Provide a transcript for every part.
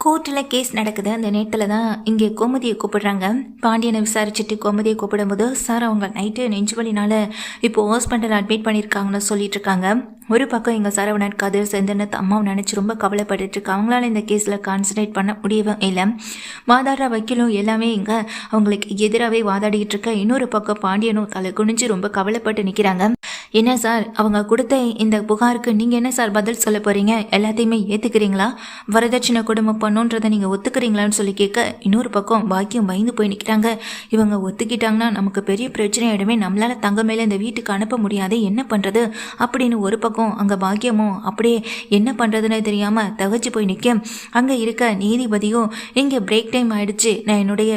கோர்ட்டில் கேஸ் நடக்குது. அந்த நேரத்தில் தான் இங்கே கோமதியை கூப்பிடுறாங்க. பாண்டியனை விசாரிச்சுட்டு கோமதியை கூப்பிடும்போது, சார் அவங்க நைட்டு நெஞ்சு வலினால இப்போ ஹாஸ்பிட்டல் அட்மிட் பண்ணியிருக்காங்கன்னு சொல்லிட்டு இருக்காங்க. ஒரு பக்கம் எங்கள் சரவணன் கதிர் செந்தன்னு அம்மாவை நினச்சி ரொம்ப கவலைப்பட்டுட்டு இருக்கு. அவங்களால இந்த கேஸில் கான்சன்ட்ரேட் பண்ண முடியவே இல்லை. வாதாடுற வக்கீலும் எல்லாமே இங்கே அவங்களுக்கு எதிராகவே வாதாடிக்கிட்டு இருக்க. இன்னொரு பக்கம் பாண்டியனும் தலை குனிஞ்சு ரொம்ப கவலைப்பட்டு நிற்கிறாங்க. என்ன சார், அவங்க கொடுத்த இந்த புகாருக்கு நீங்கள் என்ன சார் பதில் சொல்ல போகிறீங்க? எல்லாத்தையுமே ஏற்றுக்கிறீங்களா? வரதட்சணை குடும்பம் பண்ணுன்றதை நீங்கள் ஒத்துக்கிறீங்களான்னு சொல்லி கேட்க, இன்னொரு பக்கம் பாக்கியம் பயந்து போய் நிற்கிறாங்க. இவங்க ஒத்துக்கிட்டாங்கன்னா நமக்கு பெரிய பிரச்சனை ஆகிடுமே, நம்மளால் தங்க மேலே இந்த வீட்டுக்கு அனுப்ப முடியாது, என்ன பண்ணுறது அப்படின்னு ஒரு பக்கம் அங்கே பாக்கியமும் அப்படியே என்ன பண்ணுறதுன்னு தெரியாமல் தகச்சு போய் நிற்க, அங்கே இருக்க நீதிபதியும் இங்கே பிரேக் டைம் ஆகிடுச்சு, நான் என்னுடைய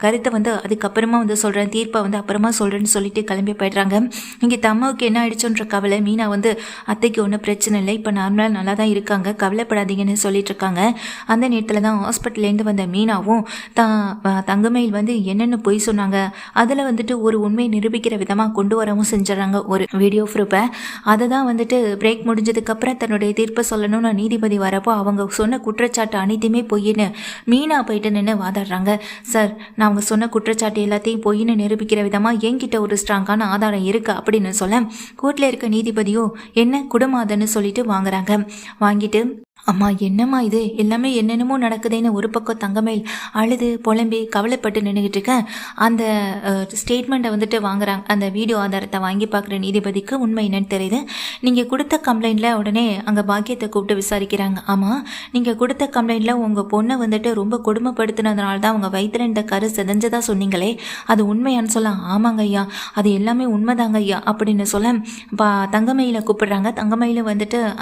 கருத்தை அதுக்கப்புறமா சொல்கிறேன், தீர்ப்பை அப்புறமா சொல்கிறேன்னு சொல்லிட்டு கிளம்பி போய்ட்றாங்க. இங்கே தம்மாவுக்கு என்ன ஆயிடுச்சுன்ற கவலை. மீனா அத்தைக்கு ஒன்றும் பிரச்சனை இல்லை, இப்போ நார்மலாக நல்லா தான் இருக்காங்க, கவலைப்படாதீங்கன்னு சொல்லிட்டு இருக்காங்க. அந்த நேரத்தில் தான் ஹாஸ்பிட்டல்லேருந்து வந்த மீனாவும் தங்கமயில் என்னென்னு பொய் சொன்னாங்க அதில் ஒரு உண்மையை நிரூபிக்கிற விதமாக கொண்டு வரவும் செஞ்சிடறாங்க ஒரு வீடியோ ப்ரூஃபை. அதை தான் பிரேக் முடிஞ்சதுக்கப்புறம் தன்னுடைய தீர்ப்பை சொல்லணும்னு நீதிபதி வரப்போ அவங்க சொன்ன குற்றச்சாட்டு அனைத்தையுமே பொய்ன்னு மீனா போயிட்டு நின்று வாதாடுறாங்க. சார், நான் அவங்க சொன்ன குற்றச்சாட்டு எல்லாத்தையும் பொய்ன்னு நிரூபிக்கிற விதமாக என்கிட்ட ஒரு ஸ்ட்ராங்கான ஆதாரம் இருக்குது அப்படின்னு சொல்ல, கோர்ட்டில் இருக்க நீதிபதியோ என்ன குடமாதன்னு சொல்லிட்டு வாங்கிட்டு, அம்மா என்னம்மா இது எல்லாமே என்னென்னமோ நடக்குதுன்னு ஒரு பக்கம் தங்கமேல் அழுது புலம்பி கவலைப்பட்டு நின்றுக்கிட்டு இருக்கேன். அந்த ஸ்டேட்மெண்ட்டை வாங்குறாங்க. அந்த வீடியோ ஆதாரத்தை வாங்கி பார்க்குற நீதிபதிக்கு உண்மை என்னன்னு தெரியுது. நீங்கள் கொடுத்த கம்ப்ளைண்ட்டில் உடனே அங்கே பாக்கியத்தை கூப்பிட்டு விசாரிக்கிறாங்க. ஆமாம், நீங்கள் கொடுத்த கம்ப்ளைண்ட்டில் உங்கள் பொண்ணை ரொம்ப கொடுமைப்படுத்தினதுனால தான் அவங்க வயிற்றுல இந்த கரு செதஞ்சதாக சொன்னீங்களே, அது உண்மையான்னு சொல்ல, ஆமாங்க ஐயா, அது எல்லாமே உண்மைதாங்க ஐயா அப்படின்னு சொல்ல, தங்கமயில கூப்பிடுறாங்க. தங்கமயில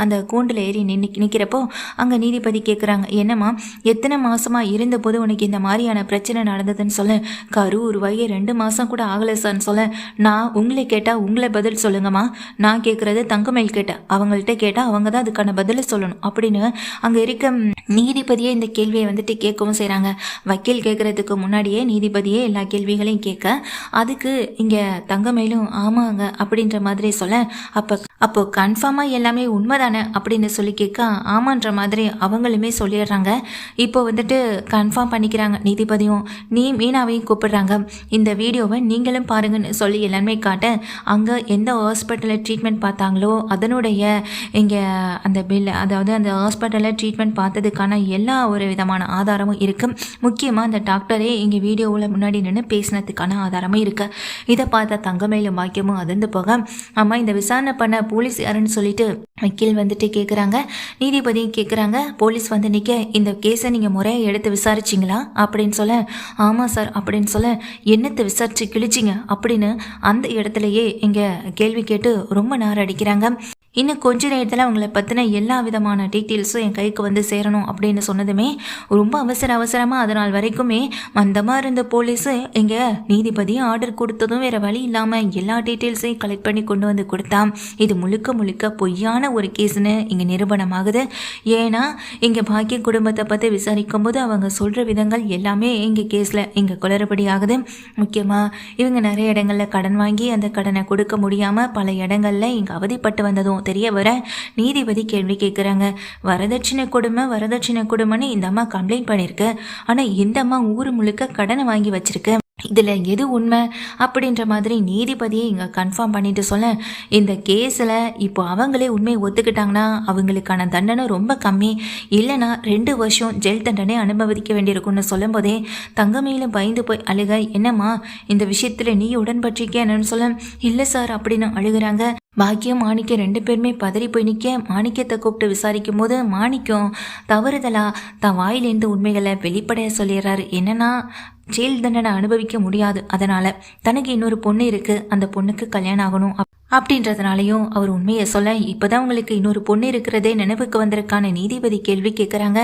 அந்த கூண்டில் ஏறி நிற்கிறப்போ அங்கே நீதிபதி கேட்குறாங்க, என்னம்மா எத்தனை மாதமாக இருந்தபோது உனக்கு இந்த மாதிரியான பிரச்சனை நடந்ததுன்னு சொல்ல, கரு உருவாகி 2 மாதம் கூட ஆகலை சார்ன்னு சொல்ல, நான் உங்களை கேட்டால் உங்களை பதில் சொல்லுங்கம்மா, நான் கேட்குறது தங்கமயில் கேட்டேன், அவங்கள்ட்ட கேட்டால் அவங்க தான் அதுக்கான பதிலை சொல்லணும் அப்படின்னு அங்கே இருக்க நீதிபதியே இந்த கேள்வியை கேட்கவும் செய்கிறாங்க. வக்கீல் கேட்குறதுக்கு முன்னாடியே நீதிபதியே எல்லா கேள்விகளையும் கேட்க, அதுக்கு இங்கே தங்கமயிலும் ஆமாங்க அப்படின்ற மாதிரி சொல்ல, அப்போ கன்ஃபார்மாக எல்லாமே உண்மைதானே அப்படின்னு சொல்லி கேட்க, ஆமான்ற மாதிரி அவங்களுமே சொல்லிடுறாங்க. இப்போ கன்ஃபார்ம் பண்ணிக்கிறாங்க நீதிபதியும். நீ மீனாவையும் கூப்பிடுறாங்க. இந்த வீடியோவை நீங்களும் பாருங்கன்னு சொல்லி எல்லாருமே காட்ட, அங்கே எந்த ஹாஸ்பிட்டலில் ட்ரீட்மெண்ட் பார்த்தாங்களோ அதனுடைய இங்கே அந்த பில், அதாவது அந்த ஹாஸ்பிட்டலில் ட்ரீட்மெண்ட் பார்த்ததுக்கான எல்லா ஒரு விதமான ஆதாரமும் இருக்குது. முக்கியமாக அந்த டாக்டரே இங்கே வீடியோவில் முன்னாடி நின்று பேசினதுக்கான ஆதாரமும் இருக்குது. இதை பார்த்த தங்கமயிலும் பாக்கியமும் அதிர்ந்து போக, அம்மா இந்த விசாரணை பண்ண போலீஸ் யாருன்னு சொல்லிட்டு வக்கீல் கேட்குறாங்க. நீதிபதியும் கேட்குறாங்க, போலீஸ் நிற்க, இந்த கேஸை நீங்கள் முறையாக எடுத்து விசாரிச்சிங்களா அப்படின்னு சொல்ல, ஆமாம் சார் அப்படின்னு சொல்ல, என்னத்தை விசாரிச்சு கிழிச்சிங்க அப்படின்னு அந்த இடத்துலையே இங்கே கேள்வி கேட்டு ரொம்ப நேரம் அடிக்கிறாங்க. இன்னும் கொஞ்ச நேரத்தில் அவங்கள பற்றின எல்லா விதமான டீட்டெயில்ஸும் என் கைக்கு சேரணும் அப்படின்னு சொன்னதுமே ரொம்ப அவசரமாக அதனால் வரைக்குமே மந்தமாக இருந்த போலீஸு இங்கே நீதிபதி ஆர்டர் கொடுத்ததும் வேறு வழி இல்லாமல் எல்லா டீட்டெயில்ஸையும் கலெக்ட் பண்ணி கொண்டு கொடுத்தான். இது முழுக்க பொய்யான ஒரு கேஸ்னு இங்கே நிரூபணமாகுது. ஏன்னா இங்கே பாக்கிய குடும்பத்தை பற்றி விசாரிக்கும் போது அவங்க சொல்கிற விதங்கள் எல்லாமே இங்கே கேஸில் இங்கே குளறுபடி ஆகுது. முக்கியமாக இவங்க நிறைய இடங்களில் கடன் வாங்கி அந்த கடனை கொடுக்க முடியாமல் பல இடங்களில் இங்கே அவதிப்பட்டு வந்ததும் தெரிய வர நீதிபதி கேள்வி கேட்குறாங்க. வரதட்சணை கொடுமைன்னு இந்த அம்மா கம்ப்ளைண்ட் பண்ணியிருக்கு, ஆனால் இந்த அம்மா ஊர் முழுக்க கடனை வாங்கி வச்சிருக்கு, இதில் எது உண்மை அப்படின்ற மாதிரி நீதிபதியை இங்கே கன்ஃபார்ம் பண்ணிட்டு சொல்ல, இந்த கேஸில் இப்போ அவங்களே உண்மையை ஒத்துக்கிட்டாங்கன்னா அவங்களுக்கான தண்டனை ரொம்ப கம்மி, இல்லைனா 2 வருஷம் ஜெயில் தண்டனை அனுபவிக்க வேண்டியிருக்குன்னு சொல்லும் போதே தங்கமயிலும் பயந்து போய் அழுக, என்னம்மா இந்த விஷயத்தில் நீ உடன்பட்டிருக்கே என்னன்னு சொல்ல, இல்லை சார் அப்படின்னு அழுகிறாங்க. பாக்கியம் மாணிக்கம் 2 பேருமே பதறி போய் நிற்க, மாணிக்கத்தை கூப்பிட்டு விசாரிக்கும் போது மாணிக்கம் தவறுதலா தன் வாயிலேருந்து உண்மைகளை வெளிப்படைய சொல்லிடுறாரு. என்னன்னா ஜெயில் தண்டனை அனுபவிக்க முடியாது, அதனால் தனக்கு இன்னொரு பொண்ணு இருக்குது, அந்த பொண்ணுக்கு கல்யாணம் ஆகணும் அப்படின்றதுனாலையும் அவர் உண்மையை சொல்ல, இப்போதான் உங்களுக்கு இன்னொரு பொண்ணு இருக்கிறதே நினைவுக்கு வந்திருக்கான நீதிபதி கேள்வி கேட்குறாங்க.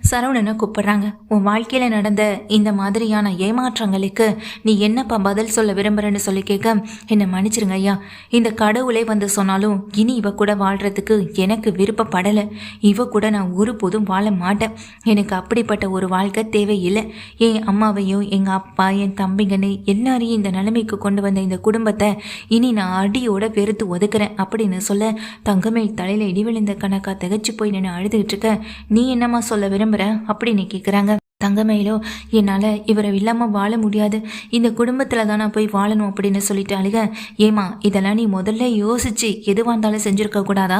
சரவணனை கூப்பிடுறாங்க. உன் வாழ்க்கையில் நடந்த இந்த மாதிரியான ஏமாற்றங்களுக்கு நீ என்னப்பா பதில் சொல்ல விரும்புகிறேன்னு சொல்லி கேட்க, என்னை மன்னிச்சிருங்க ஐயா, இந்த கடவுளே சொன்னாலும் இனி இவ கூட வாழ்கிறதுக்கு எனக்கு விருப்பப்படலை, இவ கூட நான் ஒருபோதும் வாழ மாட்டேன், எனக்கு அப்படிப்பட்ட ஒரு வாழ்க்கை தேவையில்லை, என் அம்மாவையும் எங்கள் அப்பா என் தம்பிங்கன்னு எல்லாரையும் இந்த நிலைமைக்கு கொண்டு வந்த இந்த குடும்பத்தை இனி நான் அடியோட வெறுத்து ஒதுக்குறேன் அப்படின்னு சொல்ல தங்கமேல் தலையில் இடி விழுந்த கணக்கா திகச்சு போய் நின்று அழுதுகிட்டு இருக்க. நீ என்னம்மா சொல்ல விரும்புகிற அப்படின்னு கேட்குறாங்க. தங்கமயிலோ என்னால் இவரை இல்லாமல் வாழ முடியாது, இந்த குடும்பத்தில் தான் நான் போய் வாழணும் அப்படின்னு சொல்லிட்டு அழுக. ஏமா இதெல்லாம் நீ முதல்ல யோசிச்சு எதுவாக இருந்தாலும் செஞ்சுருக்க கூடாதா?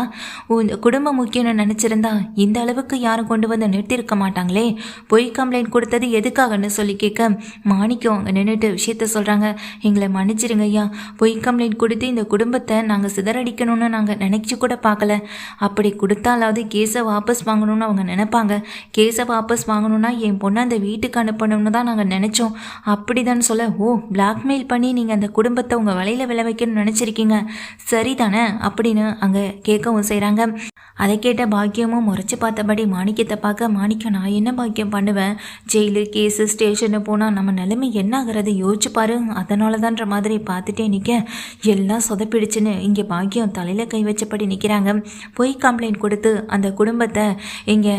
இந்த குடும்பம் முக்கியம்னு நினச்சிருந்தா இந்த அளவுக்கு யாரும் கொண்டு வந்து நிறுத்தியிருக்க மாட்டாங்களே. பொய் கம்ப்ளைண்ட் கொடுத்தது எதுக்காகன்னு சொல்லி கேட்க மாணிக்கம் அங்கே நின்றுட்டு விஷயத்த சொல்கிறாங்க. எங்களை மன்னிச்சிருங்க ஐயா, பொய் கம்ப்ளைண்ட் கொடுத்து இந்த குடும்பத்தை நாங்கள் சிதறடிக்கணும்னு நாங்கள் நினச்சி கூட பார்க்கல. அப்படி கொடுத்தாலாவது கேஸை வாபஸ் வாங்கணும்னு அவங்க நினைப்பாங்க. கேஸை வாபஸ் வாங்கணும்னா என் பொண்ணு அந்த வீட்டுக்கு அனுப்பணும்னு தான் நாங்கள் நினச்சோம் அப்படிதான் சொல்ல. ஓ, பிளாக்மெயில் பண்ணி நீங்கள் அந்த குடும்பத்தை உங்கள் வலையில் விளை வைக்கணும்னு நினச்சிருக்கீங்க சரிதானே அப்படின்னு அங்கே கேட்கவும் செய்கிறாங்க. அதை கேட்ட பாக்கியமும் முறைச்சி பார்த்தபடி மாணிக்கத்தை பார்க்க, மாணிக்கம் நான் என்ன பாக்கியம் பண்ணுவேன், ஜெயிலு கேஸு ஸ்டேஷனு போனால் நம்ம நிலைமை என்ன ஆகிறது யோசிச்சு பாரு, அதனால தான்ற மாதிரி பார்த்துட்டே நிற்க எல்லாம் சொதப்பிடுச்சுன்னு இங்கே பாக்கியம் தலையில் கை வச்சபடி நிற்கிறாங்க. பொய் கம்ப்ளைண்ட் கொடுத்து அந்த குடும்பத்தை இங்கே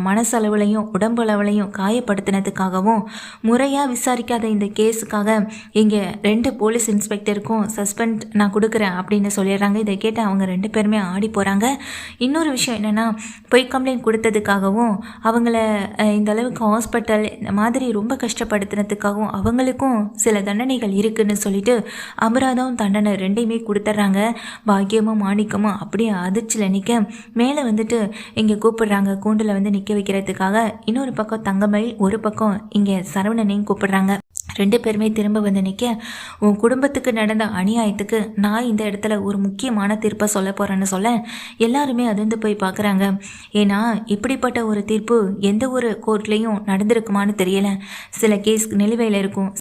மனசளவுலையும் உடம்பு அளவுலையும் காயப்படுத்தினதுக்காகவும் முறையாக விசாரிக்காத இந்த கேஸுக்காக இங்கே 2 போலீஸ் இன்ஸ்பெக்டருக்கும் சஸ்பெண்ட் நான் கொடுக்குறேன் அப்படின்னு சொல்லிடுறாங்க. இதை கேட்டு அவங்க 2 பேருமே ஆடி போகிறாங்க. இன்னொரு விஷயம் என்னென்னா, பொய் கம்ப்ளைண்ட் கொடுத்ததுக்காகவும் அவங்கள இந்த அளவுக்கு ஹாஸ்பிட்டல் இந்த மாதிரி ரொம்ப கஷ்டப்படுத்தினதுக்காகவும் அவங்களுக்கும் சில தண்டனைகள் இருக்குதுன்னு சொல்லிட்டு அபராதம் தண்டனை 2யுமே கொடுத்துட்றாங்க. பாக்கியமும் மாணிக்கமும் அப்படியே அதிர்ச்சியில் நிற்க மேலே வந்துட்டு இங்கே கூப்பிடுறாங்க கூண்டில் வந்து நிற்க வைக்கிறதுக்காக. இன்னொரு பக்கம் தங்கமயில், ஒரு பக்கம் இங்கே சரவணனையும் கூப்பிடுறாங்க. 2 பேருமே திரும்ப வந்து நிற்க, உன் குடும்பத்துக்கு நடந்த அநியாயத்துக்கு நான் இந்த இடத்துல ஒரு முக்கியமான தீர்ப்பை சொல்ல போகிறேன்னு சொல்ல எல்லாருமே அதிர்ந்து போய் பார்க்குறாங்க. ஏன்னா இப்படிப்பட்ட ஒரு தீர்ப்பு எந்த ஒரு கோர்ட்லேயும் நடந்திருக்குமான்னு தெரியலை. சில கேஸ் நிலுவையில் இருக்கும்,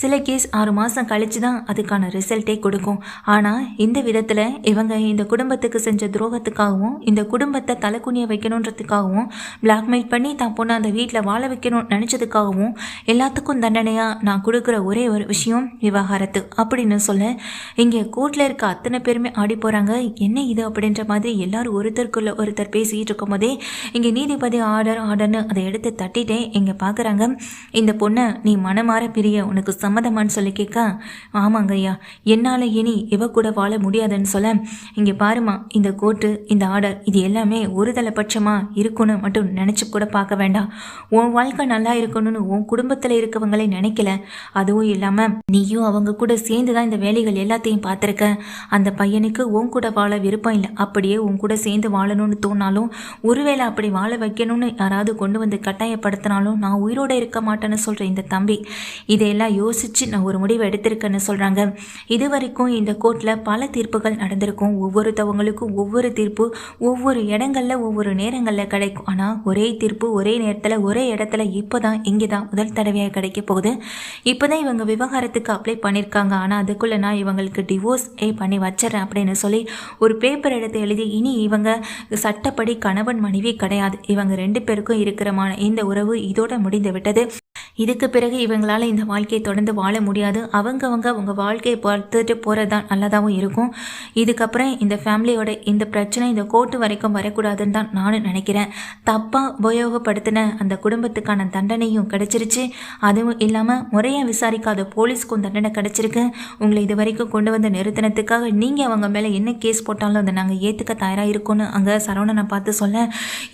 சில கேஸ் 6 மாதம் கழித்து தான் அதுக்கான ரிசல்ட்டே கொடுக்கும். ஆனால் இந்த விதத்தில் இவங்க இந்த குடும்பத்துக்கு செஞ்ச துரோகத்துக்காகவும் இந்த குடும்பத்தை தலைக்குனிய வைக்கணுன்றதுக்காகவும் பிளாக்மெயில் பண்ணி தான் பொண்ணு அந்த வீட்டில் வாழ வைக்கணும்னு நினச்சதுக்காகவும் எல்லாத்துக்கும் தண்டனையாக நான் கொடுக்குற ஒரே ஒரு விஷயம் விவாகரத்து அப்படின்னு சொல்ல இங்கே கோர்ட்டில் இருக்க அத்தனை பேருமே ஆடி போகிறாங்க. என்ன இது அப்படின்ற மாதிரி எல்லாரும் ஒருத்தருக்குள்ள ஒருத்தர் பேசிக்கிட்டு இருக்கும் போதே இங்கே நீதிபதி ஆர்டர்னு அதை எடுத்து தட்டிட்டே இங்கே பார்க்குறாங்க. இந்த பொண்ணை நீ மனமாற பிரிய உனக்கு சம்மதமானு சொல்லி கேட்க, ஆமாங்க ஐயா, என்னால் இனி இவ கூட வாழ முடியாதுன்னு சொல்ல, இங்கே பாருமா இந்த கோர்ட்டு இந்த ஆர்டர் இது எல்லாமே ஒருதலை பட்சமாக இருக்குன்னு மட்டும் நினச்சி கூட பார்க்க வேண்டாம். உன் வாழ்க்கை நல்லா இருக்கணும்னு உன் குடும்பத்தில் இருக்கவங்களே நினைக்கல. அதுவும் இல்லாமல் நீயும் அவங்க கூட சேர்ந்து தான் இந்த வேலைகள் எல்லாத்தையும் பார்த்துருக்க. அந்த பையனுக்கு உன் கூட வாழ விருப்பம் இல்லை, அப்படியே உன் கூட சேர்ந்து வாழணும்னு தோணாலும் ஒருவேளை அப்படி வாழ வைக்கணும்னு யாராவது கொண்டு வந்து கட்டாயப்படுத்தினாலும் நான் உயிரோடு இருக்க மாட்டேன்னு சொல்கிற இந்த தம்பி இதையெல்லாம் யோசிச்சு நான் ஒரு முடிவு எடுத்திருக்கேன்னு சொல்கிறாங்க. இது வரைக்கும் இந்த கோர்ட்டில் பல தீர்ப்புகள் நடந்திருக்கும். ஒவ்வொருத்தவங்களுக்கும் ஒவ்வொரு தீர்ப்பு ஒவ்வொரு இடங்களில் ஒவ்வொரு நேரங்களில் கிடைக்கும். ஆனால் ஒரே தீர்ப்பு ஒரே நேரத்தில் ஒரே இடத்துல இப்போ தான் இங்கே தான் முதல் தடவையாக கிடைக்க போகுது. இப்போ தான் இவங்க விவகாரத்துக்கு அப்ளை பண்ணியிருக்காங்க. ஆனால் அதுக்குள்ளே நான் இவங்களுக்கு டிவோர்ஸ் பண்ணி வச்சிடறேன் அப்படின்னு சொல்லி ஒரு பேப்பர் எடுத்து எழுதி இனி இவங்க சட்டப்படி கணவன் மனைவி கிடையாது, இவங்க 2 பேருக்கும் இருக்கிறமான இந்த உறவு இதோட முடிந்து விட்டது. இதுக்கு பிறகு இவங்களால் இந்த வாழ்க்கையை தொடர்ந்து வாழ முடியாது. அவங்க வாழ்க்கையை பார்த்துட்டு போகிறது தான் நல்லதாகவும் இருக்கும். இதுக்கப்புறம் இந்த ஃபேமிலியோட இந்த பிரச்சனை இந்த கோர்ட்டு வரைக்கும் வரக்கூடாதுன்னு தான் நானும் நினைக்கிறேன். தப்பாக உபயோகப்படுத்தின அந்த குடும்பத்துக்கான தண்டனையும் கிடைச்சிருச்சு. அதுவும் இல்லாமல் முறையாக விசாரிக்காத போலீஸ்க்கும் தண்டனை கிடைச்சிருக்கு. உங்களை இது வரைக்கும் கொண்டு வந்து நிறுத்தினத்துக்காக நீங்கள் அவங்க மேலே என்ன கேஸ் போட்டாலும் அதை நாங்கள் ஏற்றுக்க தயாராக இருக்கோன்னு அங்கே சரவணனை பார்த்து சொல்ல,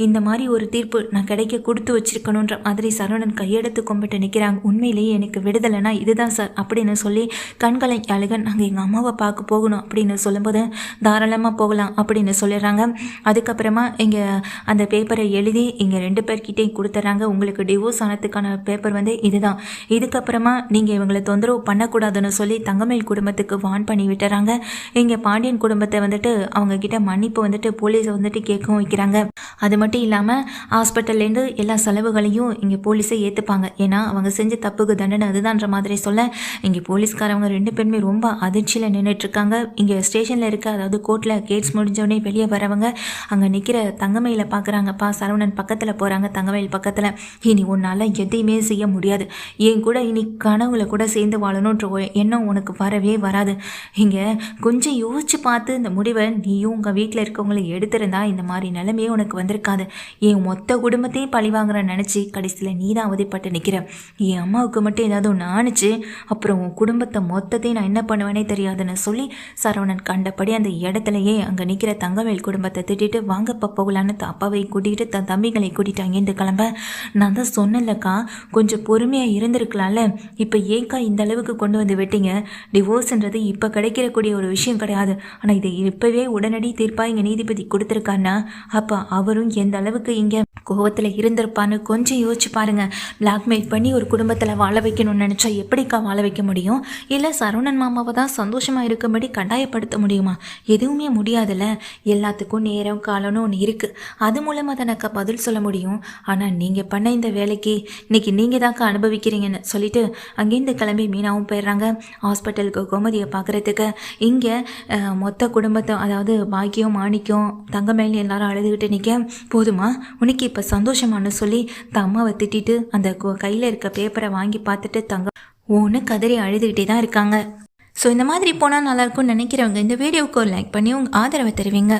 இந்த மாதிரி ஒரு தீர்ப்பு நான் கிடைக்க கொடுத்து வச்சிருக்கணுன்ற மாதிரி சரவணன் கையெடுத்து கும்பிட்டு நிற்கிறாங்க. உண்மையிலேயே எனக்கு விடுதலைனா இதுதான் சார் அப்படின்னு சொல்லி கண்களை அழுக, நாங்கள் எங்கள் அம்மாவை பார்க்க போகணும் அப்படின்னு சொல்லும்போது தாராளமாக போகலாம் அப்படின்னு சொல்லிடுறாங்க. அதுக்கப்புறமா இங்கே அந்த பேப்பரை எழுதி இங்கே 2 பேர்கிட்டையும் கொடுத்துட்றாங்க. உங்களுக்கு டிவோர்ஸ் ஆனதுக்கான பேப்பர் வந்து இதுதான், இதுக்கப்புறமா நீங்கள் இவங்களை தொந்தரவு பண்ணக்கூடாதுன்னு சொல்லி தங்கமயில் குடும்பத்துக்கு வான் பண்ணி விட்டுறாங்க. இங்கே பாண்டியன் குடும்பத்தை வந்துட்டு அவங்க கிட்ட மன்னிப்பு வந்துட்டு போலீஸை வந்துட்டு கேட்கவும் வைக்கிறாங்க. அது மட்டும் இல்லாமல் ஹாஸ்பிட்டல்லேருந்து எல்லா செலவுகளையும் இங்கே போலீஸை ஏற்றுப்பாங்க. ஏன்னா அவங்க செஞ்ச தப்புக்கு தண்டனை அதுதான்ற மாதிரி சொல்ல இங்கே போலீஸ்காரவங்க 2 பேருமே ரொம்ப அதிர்ச்சியில் நின்றுட்டுருக்காங்க. இங்கே ஸ்டேஷனில் இருக்க, அதாவது கோர்ட்டில் கேட்ஸ் முடிஞ்சோடனே வெளியே வரவங்க அங்கே நிற்கிற தங்கமயில பார்க்குறாங்கப்பா. சரவணன் பக்கத்தில் போகிறாங்க. தங்கமயில் பக்கத்தில், இனி உன்னால் எதையுமே செய்ய முடியாது, என் கூட இனி கனவுல கூட சேர்ந்து வாழணுன்ற எண்ணம் உனக்கு வரவே வராது. இங்கே கொஞ்சம் யோசிச்சு பார்த்து இந்த முடிவை நீயும் உங்கள் வீட்டில் இருக்கவங்களை எடுத்திருந்தா இந்த மாதிரி நிலைமையே உனக்கு வந்திருக்காது. என் மொத்த குடும்பத்தையும் பழி வாங்குற நினச்சி கடைசியில் நீ தான் அவதிப்பட்டு நிற்கிற. என் அம்மாவுக்கு மட்டும் ஏதாவது ஒன்று ஆணுச்சு, அப்புறம் உன் குடும்பத்தை மொத்தத்தையும் நான் என்ன பண்ணுவேனே தெரியாதுன்னு சொல்லி சரவணன் கண்டபடி அந்த இடத்துலையே அங்கே நிற்கிற தங்கவேல் குடும்பத்தை திட்டிட்டு வாங்கப்பா போகலான்னு அப்பாவை கூட்டிகிட்டு தன் தம்பிகளை கூட்டிகிட்டு அங்கேருந்து கிளம்ப. நான் தான் சொன்னேன்லக்கா, கொஞ்சம் பொறுமையாக இருந்திருக்கலாம்ல, இப்போ ஏக்கா இந்த அளவுக்கு கொண்டு வந்து விட்டீங்க? டிவோர்ஸ்ன்றது இப்போ கிடைக்கிறக்கூடிய ஒரு விஷயம் கிடையாது. ஆனால் இதை இப்போவே உடனடி தீர்ப்பாக இங்கே நீதிபதி கொடுத்துருக்காருன்னா அப்போ அவரும் எந்த அளவுக்கு இங்கே கோவத்தில் இருந்திருப்பான்னு கொஞ்சம் யோசிச்சு பாருங்க. பிளாக்மெயில் பண்ணி ஒரு குடும்பத்தில் வாழ வைக்கணும்னு நினச்சா எப்படிக்கா வாழ வைக்க முடியும்? இல்லை சரவணன் மாமாவை தான் சந்தோஷமாக இருக்கும்படி கட்டாயப்படுத்த முடியுமா? எதுவுமே முடியாதுல்ல. எல்லாத்துக்கும் நேரம் காலம்னு ஒன்று இருக்குது, அது மூலமாக தானக்கா பதில் சொல்ல முடியும். ஆனால் நீங்கள் பண்ண இந்த வேலைக்கு இன்னைக்கு நீங்கள் தான்க்கா அனுபவிக்கிறீங்கன்னு சொல்லிட்டு அங்கேருந்து கிளம்பி மீனாவும் போயிடுறாங்க ஹாஸ்பிட்டலுக்கு கோமதியை பார்க்குறதுக்கு. இங்கே மொத்த குடும்பத்தை, அதாவது பாக்கியம் மாணிக்கம் தங்கமேல் எல்லாரும் அழுதுகிட்டு நிற்க, போதுமா உனக்கு இப்போ சந்தோஷமானு சொல்லி அம்மாவை திட்டிட்டு அந்த கையில் இருக்க பேப்பரை வாங்கி பார்த்துட்டு ஒன்று கதறி அழுதுகிட்டே தான் இருக்காங்க. ஸோ இந்த மாதிரி போனால் நல்லாயிருக்கும்னு நினைக்கிறவங்க இந்த வீடியோவுக்கு ஒரு லைக் பண்ணி உங்கள் ஆதரவை தருவீங்க.